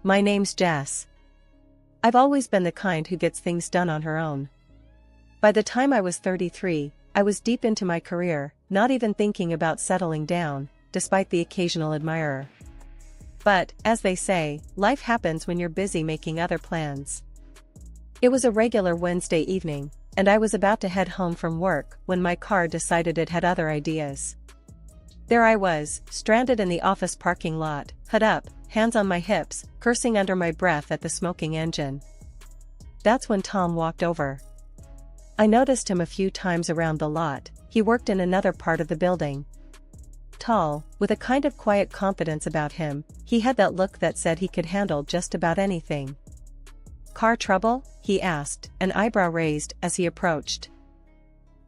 My name's Jess. I've always been the kind who gets things done on her own. By the time I was 33, I was deep into my career, not even thinking about settling down, despite the occasional admirer. But, as they say, life happens when you're busy making other plans. It was a regular Wednesday evening, and I was about to head home from work when my car decided it had other ideas. There I was, stranded in the office parking lot, hood up, hands on my hips, cursing under my breath at the smoking engine. That's when Tom walked over. I noticed him a few times around the lot. He worked in another part of the building. Tall, with a kind of quiet confidence about him, he had that look that said he could handle just about anything. "Car trouble?" he asked, an eyebrow raised as he approached.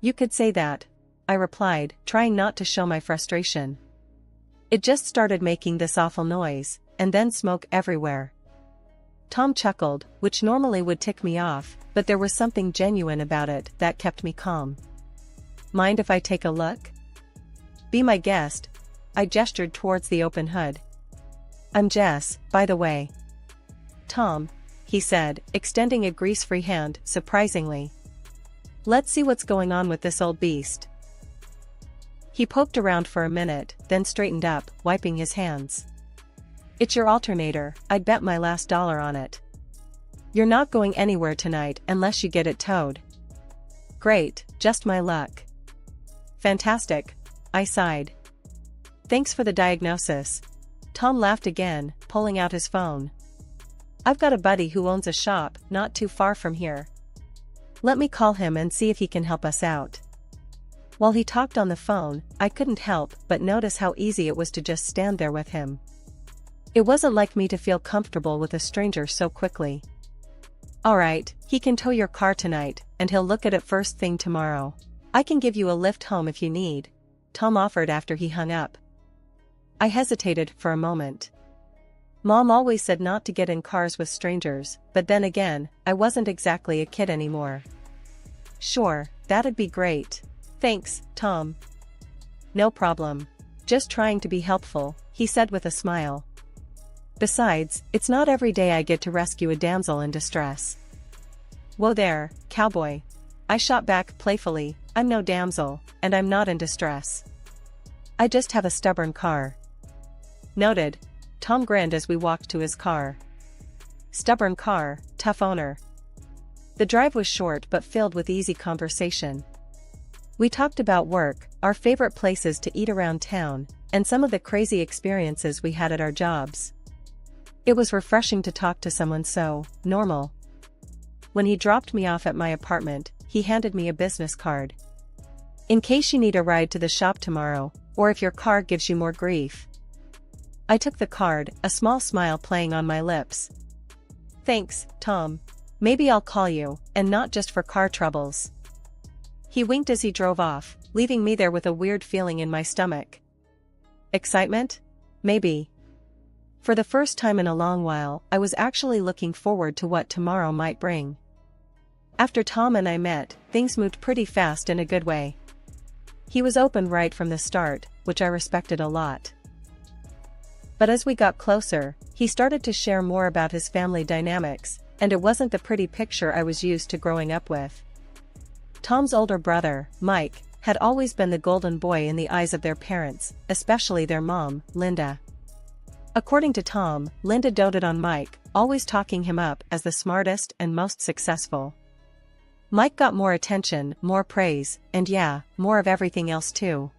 "You could say that," I replied, trying not to show my frustration. "It just started making this awful noise, and then smoke everywhere." Tom chuckled, which normally would tick me off, but there was something genuine about it that kept me calm. "Mind if I take a look?" "Be my guest." I gestured towards the open hood. "I'm Jess, by the way." "Tom," he said, extending a grease-free hand, surprisingly. "Let's see what's going on with this old beast." He poked around for a minute, then straightened up, wiping his hands. "It's your alternator, I'd bet my last dollar on it. You're not going anywhere tonight unless you get it towed." "Great, just my luck." "Fantastic," I sighed. "Thanks for the diagnosis." Tom laughed again, pulling out his phone. "I've got a buddy who owns a shop not too far from here. Let me call him and see if he can help us out." While he talked on the phone, I couldn't help but notice how easy it was to just stand there with him. It wasn't like me to feel comfortable with a stranger so quickly. "Alright, he can tow your car tonight, and he'll look at it first thing tomorrow. I can give you a lift home if you need," Tom offered after he hung up. I hesitated for a moment. Mom always said not to get in cars with strangers, but then again, I wasn't exactly a kid anymore. "Sure, that'd be great. Thanks, Tom." "No problem. Just trying to be helpful," he said with a smile. "Besides, it's not every day I get to rescue a damsel in distress." "Whoa there, cowboy." I shot back playfully, "I'm no damsel, and I'm not in distress. I just have a stubborn car." "Noted." Tom grinned as we walked to his car. Stubborn car, tough owner. The drive was short but filled with easy conversation. We talked about work, our favorite places to eat around town, and some of the crazy experiences we had at our jobs. It was refreshing to talk to someone so normal. When he dropped me off at my apartment, he handed me a business card. "In case you need a ride to the shop tomorrow, or if your car gives you more grief." I took the card, a small smile playing on my lips. "Thanks, Tom. Maybe I'll call you, and not just for car troubles." He winked as he drove off, leaving me there with a weird feeling in my stomach. Excitement? Maybe. For the first time in a long while, I was actually looking forward to what tomorrow might bring. After Tom and I met, things moved pretty fast in a good way. He was open right from the start, which I respected a lot. But as we got closer, he started to share more about his family dynamics, and it wasn't the pretty picture I was used to growing up with. Tom's older brother, Mike, had always been the golden boy in the eyes of their parents, especially their mom, Linda. According to Tom, Linda doted on Mike, always talking him up as the smartest and most successful. Mike got more attention, more praise, and yeah, more of everything else too.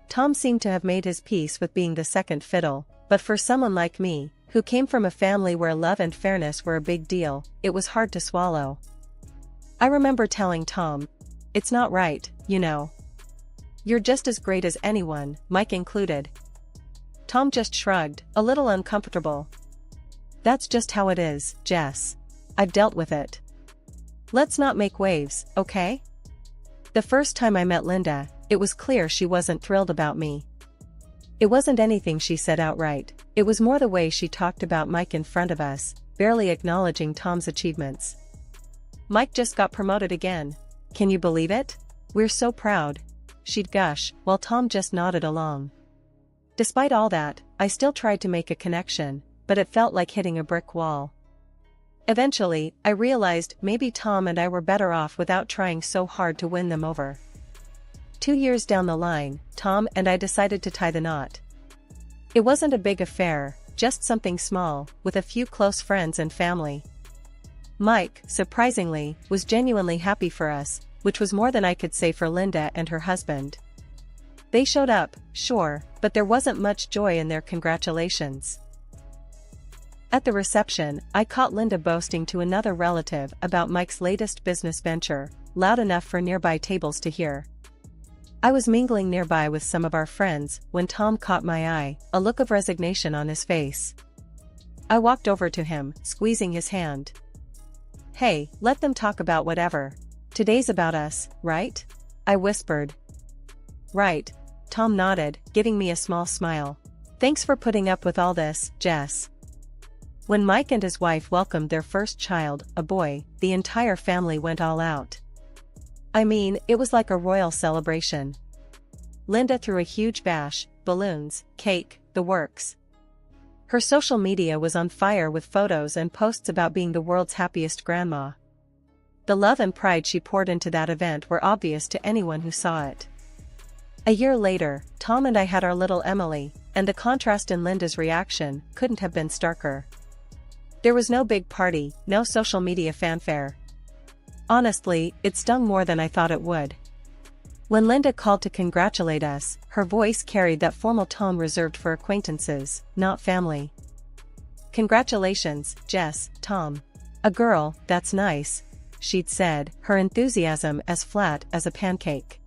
Tom seemed to have made his peace with being the second fiddle, but for someone like me, who came from a family where love and fairness were a big deal, it was hard to swallow. I remember telling Tom, "It's not right, you know. You're just as great as anyone, Mike included." Tom just shrugged, a little uncomfortable. "That's just how it is, Jess. I've dealt with it. Let's not make waves, okay?" The first time I met Linda, it was clear she wasn't thrilled about me. It wasn't anything she said outright, it was more the way she talked about Mike in front of us, barely acknowledging Tom's achievements. "Mike just got promoted again. Can you believe it? We're so proud," she'd gush, while Tom just nodded along. Despite all that, I still tried to make a connection, but it felt like hitting a brick wall. Eventually, I realized maybe Tom and I were better off without trying so hard to win them over. 2 years down the line, Tom and I decided to tie the knot. It wasn't a big affair, just something small, with a few close friends and family. Mike, surprisingly, was genuinely happy for us, which was more than I could say for Linda and her husband. They showed up, sure, but there wasn't much joy in their congratulations. At the reception, I caught Linda boasting to another relative about Mike's latest business venture, loud enough for nearby tables to hear. I was mingling nearby with some of our friends when Tom caught my eye, a look of resignation on his face. I walked over to him, squeezing his hand. "Hey, let them talk about whatever. Today's about us, right?" I whispered. "Right," Tom nodded, giving me a small smile. "Thanks for putting up with all this, Jess." When Mike and his wife welcomed their first child, a boy, the entire family went all out. I mean, it was like a royal celebration. Linda threw a huge bash, balloons, cake, the works. Her social media was on fire with photos and posts about being the world's happiest grandma. The love and pride she poured into that event were obvious to anyone who saw it. A year later, Tom and I had our little Emily, and the contrast in Linda's reaction couldn't have been starker. There was no big party, no social media fanfare. Honestly, it stung more than I thought it would. When Linda called to congratulate us, her voice carried that formal tone reserved for acquaintances, not family. "Congratulations, Jess, Tom. A girl, that's nice," she'd said, her enthusiasm as flat as a pancake.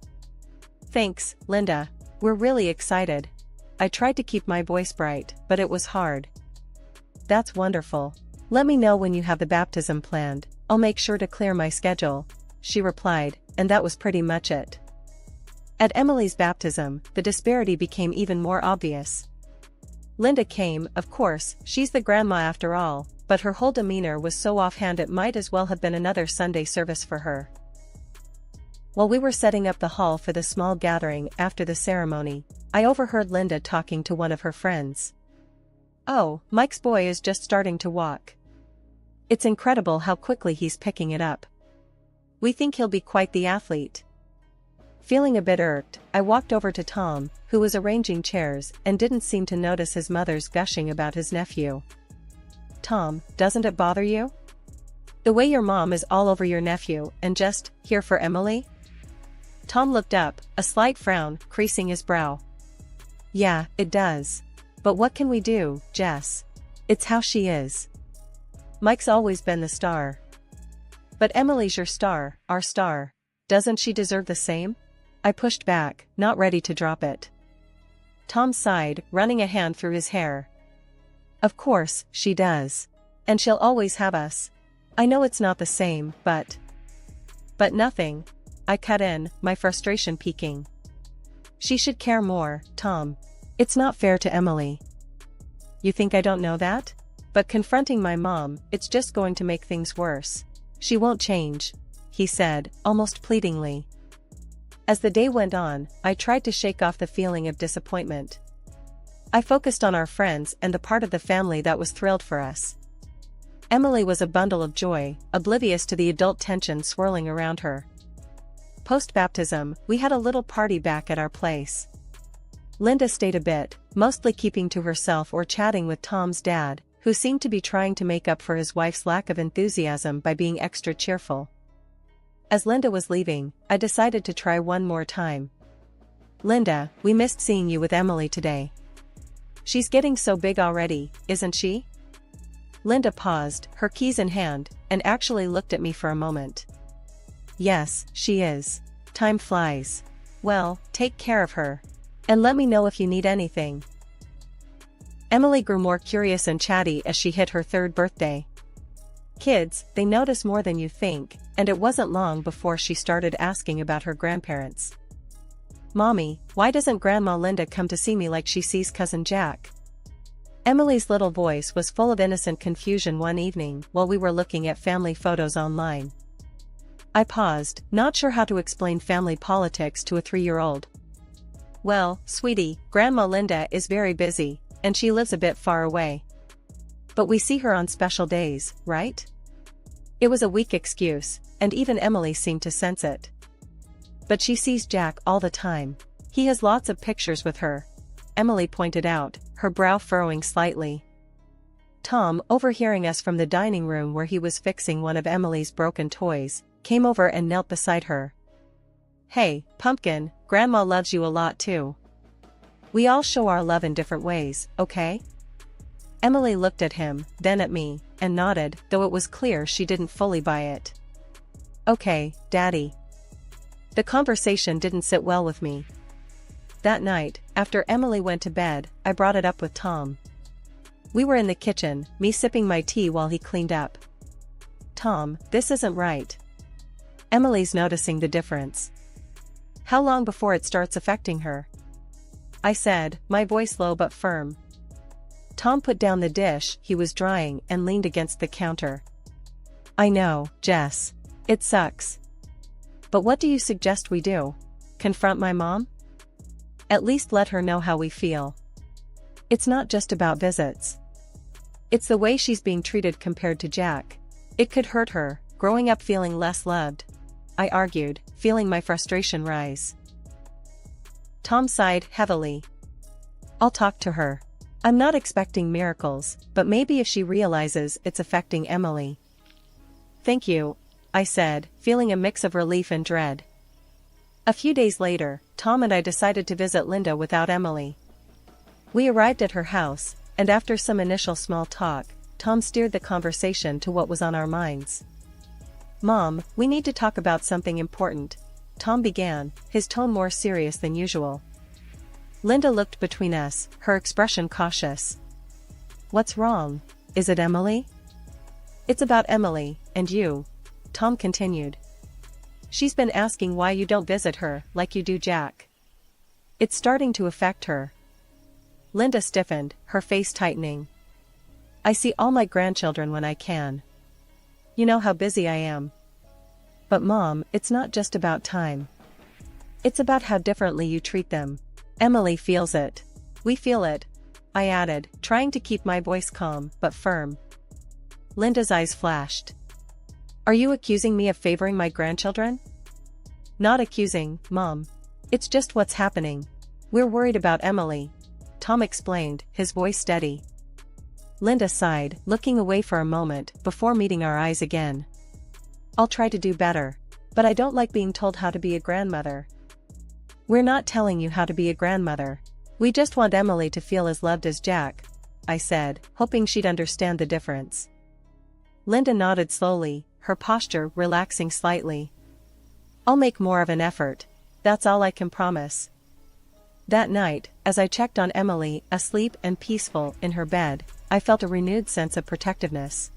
"Thanks, Linda. We're really excited." I tried to keep my voice bright, but it was hard. "That's wonderful. Let me know when you have the baptism planned. I'll make sure to clear my schedule," she replied, and that was pretty much it. At Emily's baptism, the disparity became even more obvious. Linda came, of course, she's the grandma after all, but her whole demeanor was so offhand it might as well have been another Sunday service for her. While we were setting up the hall for the small gathering after the ceremony, I overheard Linda talking to one of her friends. "Oh, Mike's boy is just starting to walk. It's incredible how quickly he's picking it up. We think he'll be quite the athlete." Feeling a bit irked, I walked over to Tom, who was arranging chairs and didn't seem to notice his mother's gushing about his nephew. "Tom, doesn't it bother you? The way your mom is all over your nephew and just here for Emily?" Tom looked up, a slight frown creasing his brow. "Yeah, it does. But what can we do, Jess? It's how she is. Mike's always been the star. But Emily's your star, our star. Doesn't she deserve the same?" I pushed back, not ready to drop it. Tom sighed, running a hand through his hair. "Of course, she does. And she'll always have us. I know it's not the same, but..." "But nothing," I cut in, my frustration peaking. "She should care more, Tom. It's not fair to Emily." "You think I don't know that? But confronting my mom, it's just going to make things worse. She won't change," he said, almost pleadingly. As the day went on, I tried to shake off the feeling of disappointment. I focused on our friends and the part of the family that was thrilled for us. Emily was a bundle of joy, oblivious to the adult tension swirling around her. Post-baptism, we had a little party back at our place. Linda stayed a bit, mostly keeping to herself or chatting with Tom's dad, who seemed to be trying to make up for his wife's lack of enthusiasm by being extra cheerful. As Linda was leaving, I decided to try one more time. "Linda, we missed seeing you with Emily today. She's getting so big already, isn't she?" Linda paused, her keys in hand, and actually looked at me for a moment. "Yes, she is. Time flies. Well, take care of her. And let me know if you need anything." Emily grew more curious and chatty as she hit her 3rd birthday. Kids, they notice more than you think, and it wasn't long before she started asking about her grandparents. "Mommy, why doesn't Grandma Linda come to see me like she sees Cousin Jack?" Emily's little voice was full of innocent confusion one evening while we were looking at family photos online. I paused, not sure how to explain family politics to a 3-year-old. "Well, sweetie, Grandma Linda is very busy, and she lives a bit far away. But we see her on special days, right? It was a weak excuse, and even Emily seemed to sense it. But she sees Jack all the time. He has lots of pictures with her, Emily pointed out, her brow furrowing slightly. Tom, overhearing us from the dining room where he was fixing one of Emily's broken toys, came over and knelt beside her. "Hey, Pumpkin, Grandma loves you a lot too. We all show our love in different ways, okay?" Emily looked at him, then at me, and nodded, though it was clear she didn't fully buy it. "Okay, Daddy." The conversation didn't sit well with me. That night, after Emily went to bed, I brought it up with Tom. We were in the kitchen, me sipping my tea while he cleaned up. "Tom, this isn't right. Emily's noticing the difference. How long before it starts affecting her?" I said, my voice low but firm. Tom put down the dish he was drying and leaned against the counter. "I know, Jess. It sucks. But what do you suggest we do? Confront my mom? At least let her know how we feel. It's not just about visits. It's the way she's being treated compared to Jack. It could hurt her, growing up feeling less loved," I argued, feeling my frustration rise. Tom sighed heavily. "I'll talk to her. I'm not expecting miracles, but maybe if she realizes it's affecting Emily." "Thank you," I said, feeling a mix of relief and dread. A few days later, Tom and I decided to visit Linda without Emily. We arrived at her house, and after some initial small talk, Tom steered the conversation to what was on our minds. "Mom, we need to talk about something important," Tom began, his tone more serious than usual. Linda looked between us, her expression cautious. "What's wrong? Is it Emily?" "It's about Emily, and you," Tom continued. "She's been asking why you don't visit her like you do Jack. It's starting to affect her." Linda stiffened, her face tightening. "I see all my grandchildren when I can. You know how busy I am." "But Mom, it's not just about time. It's about how differently you treat them. Emily feels it. We feel it," I added, trying to keep my voice calm but firm. Linda's eyes flashed. "Are you accusing me of favoring my grandchildren?" "Not accusing, Mom. It's just what's happening. We're worried about Emily," Tom explained, his voice steady. Linda sighed, looking away for a moment before meeting our eyes again. "I'll try to do better. But I don't like being told how to be a grandmother." "We're not telling you how to be a grandmother. We just want Emily to feel as loved as Jack," I said, hoping she'd understand the difference. Linda nodded slowly, her posture relaxing slightly. "I'll make more of an effort. That's all I can promise." That night, as I checked on Emily, asleep and peaceful in her bed, I felt a renewed sense of protectiveness.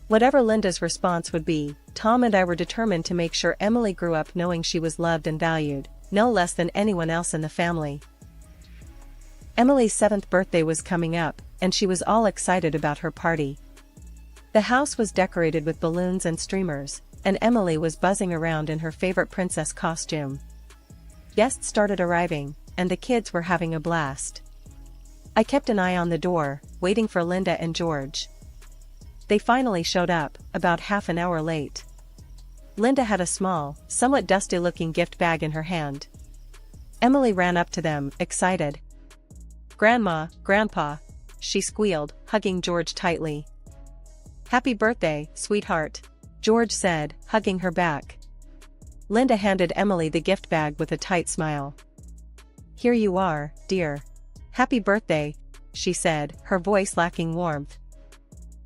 Whatever Linda's response would be, Tom and I were determined to make sure Emily grew up knowing she was loved and valued, no less than anyone else in the family. Emily's 7th birthday was coming up, and she was all excited about her party. The house was decorated with balloons and streamers, and Emily was buzzing around in her favorite princess costume. Guests started arriving, and the kids were having a blast. I kept an eye on the door, waiting for Linda and George. They finally showed up, about half an hour late. Linda had a small, somewhat dusty-looking gift bag in her hand. Emily ran up to them, excited. "Grandma, Grandpa," she squealed, hugging George tightly. "Happy birthday, sweetheart," George said, hugging her back. Linda handed Emily the gift bag with a tight smile. "Here you are, dear. Happy birthday," she said, her voice lacking warmth.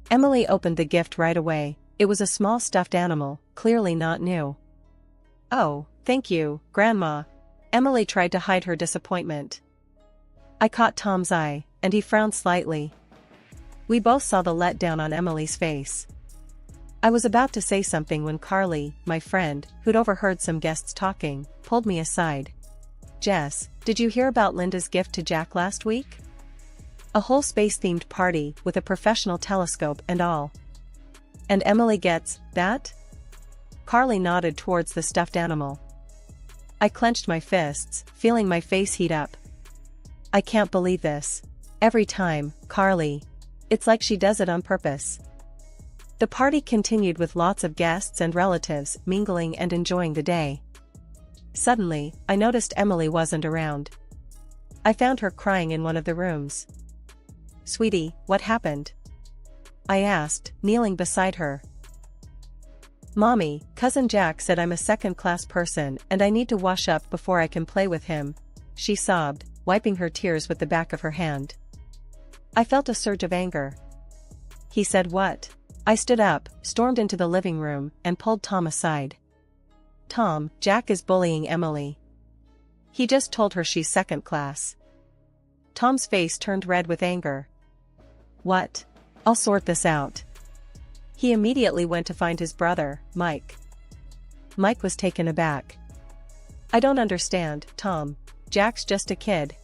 Emily opened the gift right away. It was a small stuffed animal, clearly not new. "Oh, thank you, Grandma." Emily tried to hide her disappointment. I caught Tom's eye, and he frowned slightly. We both saw the letdown on Emily's face. I was about to say something when Carly, my friend, who'd overheard some guests talking, pulled me aside. "Jess, did you hear about Linda's gift to Jack last week? A whole space-themed party with a professional telescope and all. And Emily gets that?" Carly nodded towards the stuffed animal. I clenched my fists, feeling my face heat up. "I can't believe this. Every time, Carly. It's like she does it on purpose. The party continued with lots of guests and relatives mingling and enjoying the day. Suddenly, I noticed Emily wasn't around. I found her crying in one of the rooms. "Sweetie, what happened?" I asked, kneeling beside her. "Mommy, Cousin Jack said I'm a second-class person and I need to wash up before I can play with him," she sobbed, wiping her tears with the back of her hand. I felt a surge of anger. "He said what?" I stood up, stormed into the living room, and pulled Tom aside. "Tom, Jack is bullying Emily. He just told her she's second class." Tom's face turned red with anger. "What? I'll sort this out." He immediately went to find his brother, Mike. Mike was taken aback. "I don't understand, Tom. Jack's just a kid.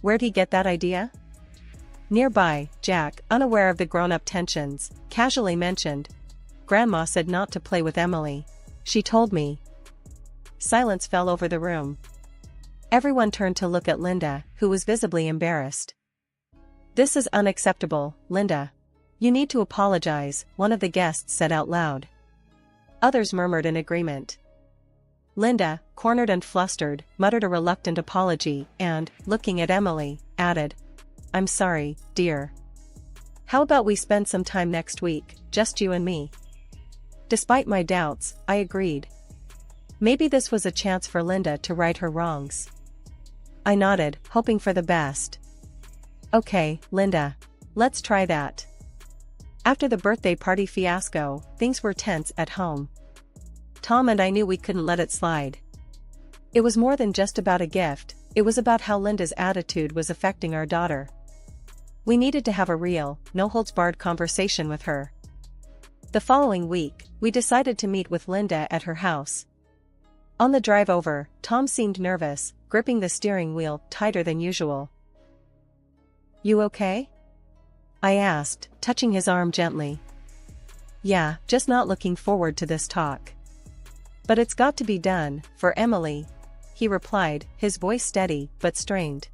Where'd he get that idea?" Nearby, Jack, unaware of the grown-up tensions, casually mentioned, "Grandma said not to play with Emily. She told me." Silence fell over the room. Everyone turned to look at Linda, who was visibly embarrassed. "This is unacceptable, Linda. You need to apologize," one of the guests said out loud. Others murmured in agreement. Linda, cornered and flustered, muttered a reluctant apology and, looking at Emily, added, "I'm sorry, dear. How about we spend some time next week, just you and me?" Despite my doubts, I agreed. Maybe this was a chance for Linda to right her wrongs. I nodded, hoping for the best. "Okay, Linda. Let's try that." After the birthday party fiasco, things were tense at home. Tom and I knew we couldn't let it slide. It was more than just about a gift, it was about how Linda's attitude was affecting our daughter. We needed to have a real, no-holds-barred conversation with her. The following week, we decided to meet with Linda at her house. On the drive over, Tom seemed nervous, gripping the steering wheel tighter than usual. "You okay?" I asked, touching his arm gently. "Yeah, just not looking forward to this talk. But it's got to be done, for Emily," he replied, his voice steady but strained.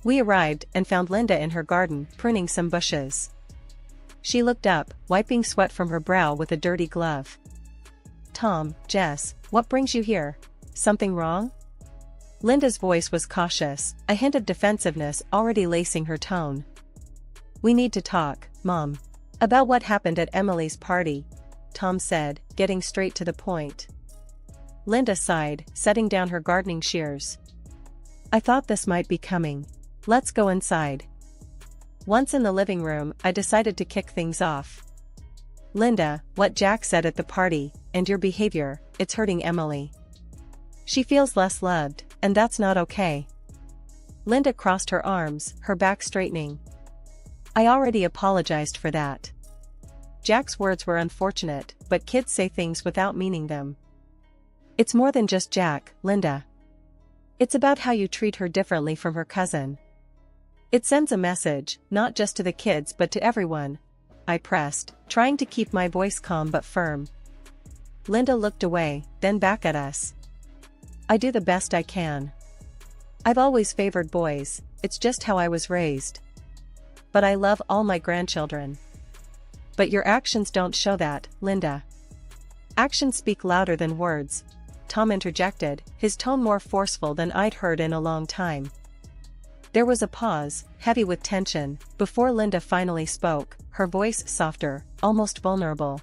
We arrived and found Linda in her garden, pruning some bushes. She looked up, wiping sweat from her brow with a dirty glove. "Tom, Jess, what brings you here? Something wrong?" Linda's voice was cautious, a hint of defensiveness already lacing her tone. "We need to talk, Mom. About what happened at Emily's party," Tom said, getting straight to the point. Linda sighed, setting down her gardening shears. "I thought this might be coming. Let's go inside." Once in the living room, I decided to kick things off. "Linda, what Jack said at the party, and your behavior, it's hurting Emily. She feels less loved, and that's not okay." Linda crossed her arms, her back straightening. "I already apologized for that. Jack's words were unfortunate, but kids say things without meaning them. It's more than just Jack, Linda. It's about how you treat her differently from her cousin. It sends a message, not just to the kids but to everyone," I pressed, trying to keep my voice calm but firm. Linda looked away, then back at us. "I do the best I can. I've always favored boys, it's just how I was raised. But I love all my grandchildren." "But your actions don't show that, Linda." "Actions speak louder than words," Tom interjected, his tone more forceful than I'd heard in a long time. There was a pause, heavy with tension, before Linda finally spoke, her voice softer, almost vulnerable.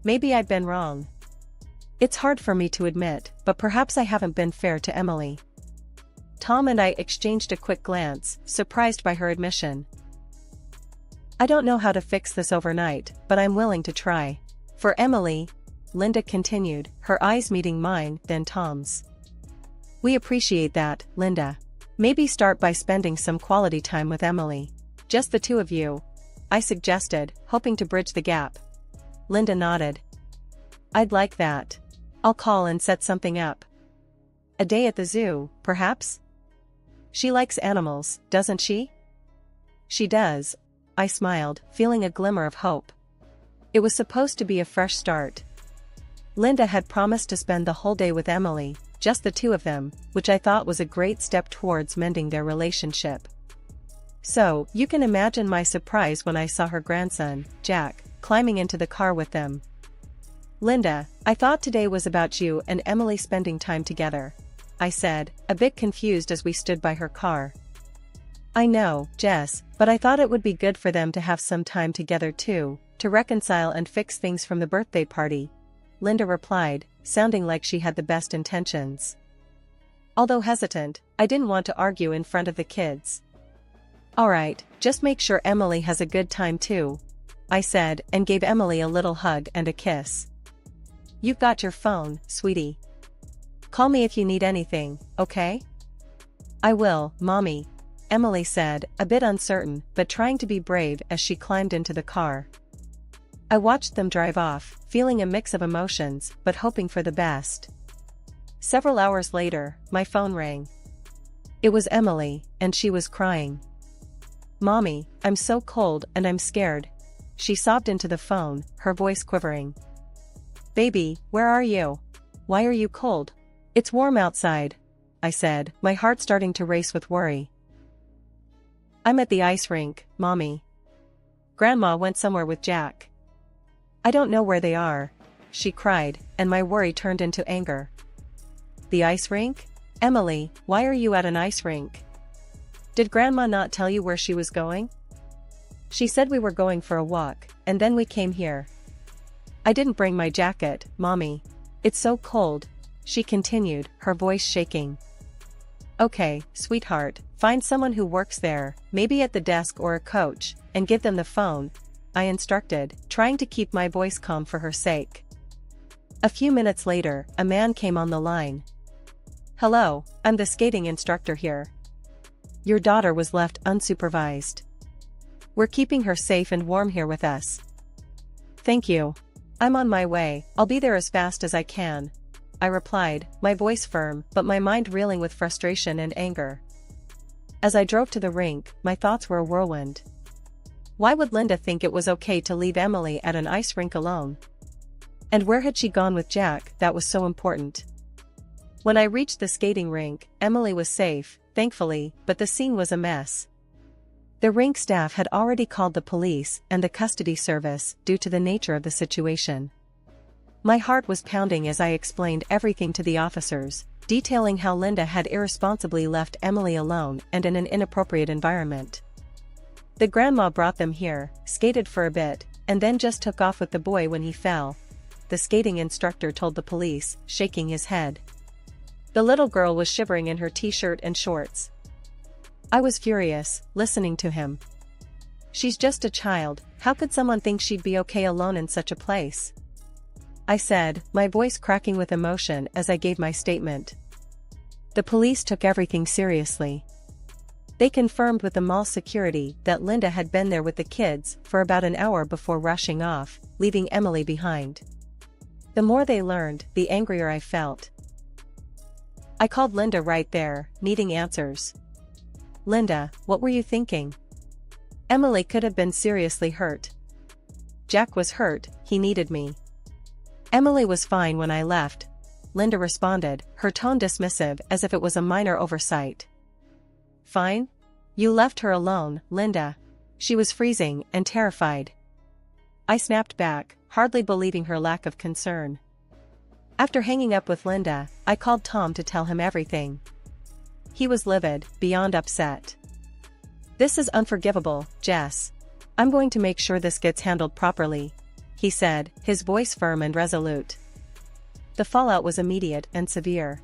"Maybe I've been wrong. It's hard for me to admit, but perhaps I haven't been fair to Emily." Tom and I exchanged a quick glance, surprised by her admission. "I don't know how to fix this overnight, but I'm willing to try. For Emily," Linda continued, her eyes meeting mine, then Tom's. "We appreciate that, Linda. Maybe start by spending some quality time with Emily. Just the two of you," I suggested, hoping to bridge the gap. Linda nodded. "I'd like that. I'll call and set something up. A day at the zoo, perhaps? She likes animals, doesn't she?" "She does," I smiled, feeling a glimmer of hope. It was supposed to be a fresh start. Linda had promised to spend the whole day with Emily, just the two of them, which I thought was a great step towards mending their relationship. So, you can imagine my surprise when I saw her grandson, Jack, climbing into the car with them. Linda, I thought today was about you and Emily spending time together, I said, a bit confused as we stood by her car. I know, Jess, but I thought it would be good for them to have some time together too, to reconcile and fix things from the birthday party, Linda replied, sounding like she had the best intentions. Although hesitant, I didn't want to argue in front of the kids. Alright, just make sure Emily has a good time too, I said, and gave Emily a little hug and a kiss. You've got your phone, sweetie. Call me if you need anything, okay? I will, Mommy, Emily said, a bit uncertain but trying to be brave as she climbed into the car. I watched them drive off, feeling a mix of emotions but hoping for the best. Several hours later, my phone rang. It was Emily, and she was crying. Mommy, I'm so cold and I'm scared. She sobbed into the phone, her voice quivering. Baby, where are you? Why are you cold? It's warm outside, I said, my heart starting to race with worry. I'm at the ice rink, Mommy. Grandma went somewhere with Jack. I don't know where they are, she cried, and my worry turned into anger. The ice rink? Emily, why are you at an ice rink? Did Grandma not tell you where she was going? She said we were going for a walk, and then we came here. I didn't bring my jacket, Mommy. It's so cold, she continued, her voice shaking. Okay, sweetheart, find someone who works there, maybe at the desk or a coach, and give them the phone, I instructed, trying to keep my voice calm for her sake. A few minutes later, a man came on the line. Hello, I'm the skating instructor here. Your daughter was left unsupervised. We're keeping her safe and warm here with us. Thank you. I'm on my way, I'll be there as fast as I can, I replied, my voice firm but my mind reeling with frustration and anger. As I drove to the rink, my thoughts were a whirlwind. Why would Linda think it was okay to leave Emily at an ice rink alone? And where had she gone with Jack that was so important? When I reached the skating rink, Emily was safe, thankfully, but the scene was a mess. The rink staff had already called the police and the custody service due to the nature of the situation. My heart was pounding as I explained everything to the officers, detailing how Linda had irresponsibly left Emily alone and in an inappropriate environment. The grandma brought them here, skated for a bit, and then just took off with the boy when he fell, the skating instructor told the police, shaking his head. The little girl was shivering in her t-shirt and shorts. I was furious, listening to him. She's just a child, how could someone think she'd be okay alone in such a place? I said, my voice cracking with emotion as I gave my statement. The police took everything seriously. They confirmed with the mall security that Linda had been there with the kids for about an hour before rushing off, leaving Emily behind. The more they learned, the angrier I felt. I called Linda right there, needing answers. Linda, what were you thinking? Emily could have been seriously hurt. Jack was hurt, he needed me. Emily was fine when I left, Linda responded, her tone dismissive as if it was a minor oversight. Fine? You left her alone, Linda. She was freezing and terrified. I snapped back, hardly believing her lack of concern. After hanging up with Linda, I called Tom to tell him everything. He was livid, beyond upset. This is unforgivable, Jess. I'm going to make sure this gets handled properly, he said, his voice firm and resolute. The fallout was immediate and severe.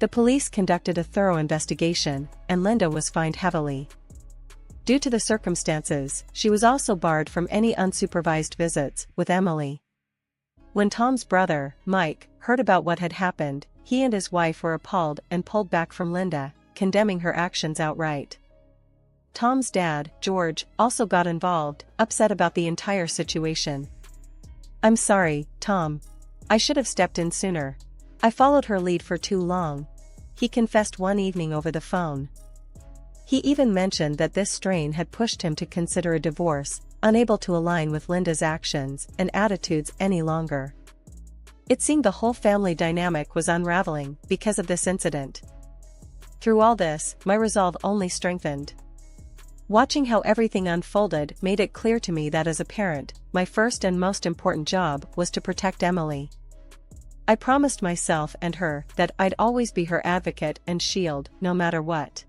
The police conducted a thorough investigation, and Linda was fined heavily. Due to the circumstances, she was also barred from any unsupervised visits with Emily. When Tom's brother, Mike, heard about what had happened, he and his wife were appalled and pulled back from Linda, condemning her actions outright. Tom's dad, George, also got involved, upset about the entire situation. I'm sorry, Tom. I should have stepped in sooner. I followed her lead for too long, he confessed one evening over the phone. He even mentioned that this strain had pushed him to consider a divorce, unable to align with Linda's actions and attitudes any longer. It seemed the whole family dynamic was unraveling because of this incident. Through all this, my resolve only strengthened. Watching how everything unfolded made it clear to me that as a parent, my first and most important job was to protect Emily. I promised myself and her that I'd always be her advocate and shield, no matter what.